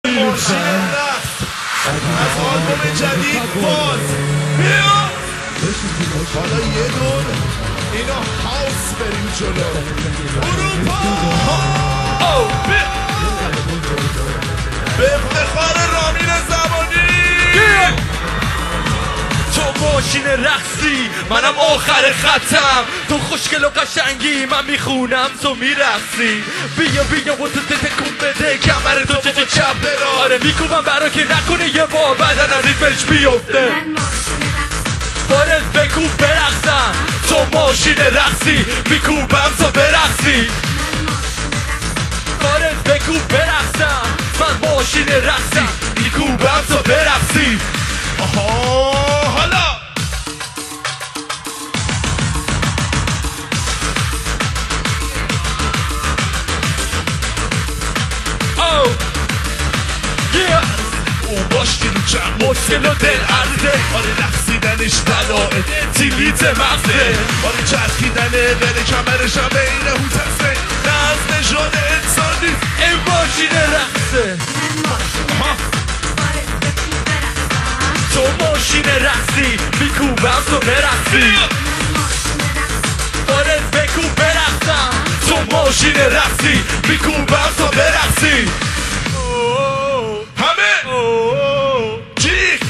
ماشین رقص از آلبوم جدید باز بیا. حالا یه دور اینا هاوس بریم جلو. اروپا به افتخار رامین زمانی. تو ماشین رقصی منم آخر خطم، تو خوشگل و قشنگی من میخونم تو میرقصی. بیا بیا و تو تکون بده کمر تو چپ برا. آره میکوبم برا که نکنه یه بار بدن از ریتمش بیفته. بارت بکوب برقصم تو ماشین رقصی، میکوبم تو برقصی. بارت بکوب برقصم من ماشین رقصی، میکوبم تو برقصی. آها حالا اون باش که رو چند مشکل و دل عرضه. آره رقصیدنش دلائه تیلیت مغزه. آره چرخیدنه دل کمرش هم بین هوتسه. نه از نژاد انسان نیست این ماشین رقصه. تو ماشین رقصی میکوبم تو برقصی. بارت بکوب برقصم تو ماشین رقصی، میکوبم تو برقصی. همه جیک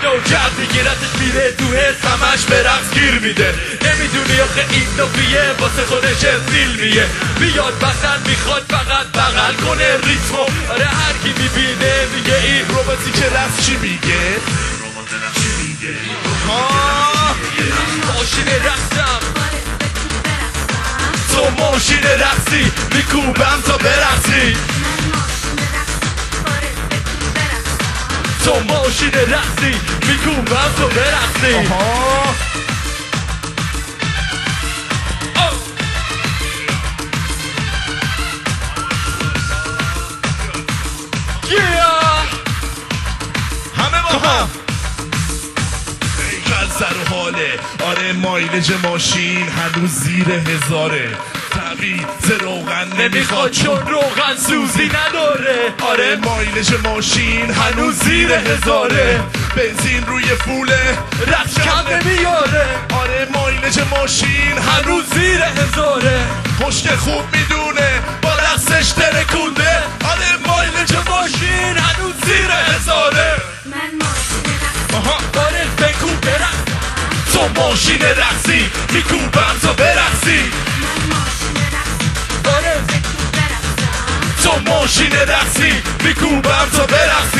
نوجر میگیرتش میره تو حس همش به رقص گیر میده. نمیدونی آخه این نوفیه واسه خودش فیلمیه. بیاد بغل میخواد فقط بغل کنه ریتمو. آره هرکی میبینه میگه این روباتی که رقص چی میگه؟ ماشین رقصم تو ماشین رقصی، میکوبم تا برقصی. تو ماشین رقصی میکوبم تو برقصی. همه با هم سر و حاله. آره مایلج ماشین هنوز زیر 1000. تعویض روغن نمیخواد چون روغن سوزی نداره. آره مایلج ماشین هنوز زیر 1000. بنزین روی فوله رقص کم نمیاره. آره مایلج ماشین هنوز زیر 1000. مشت خوب میدونه با رقصش ترکونده. آره مایلج ماشین هنوز زیر 1000. بارت بکوب برقص تو ماشین رقصی، میکوبم تو برقصی. تو ماشین رقصی، میکوبم تو برقصی.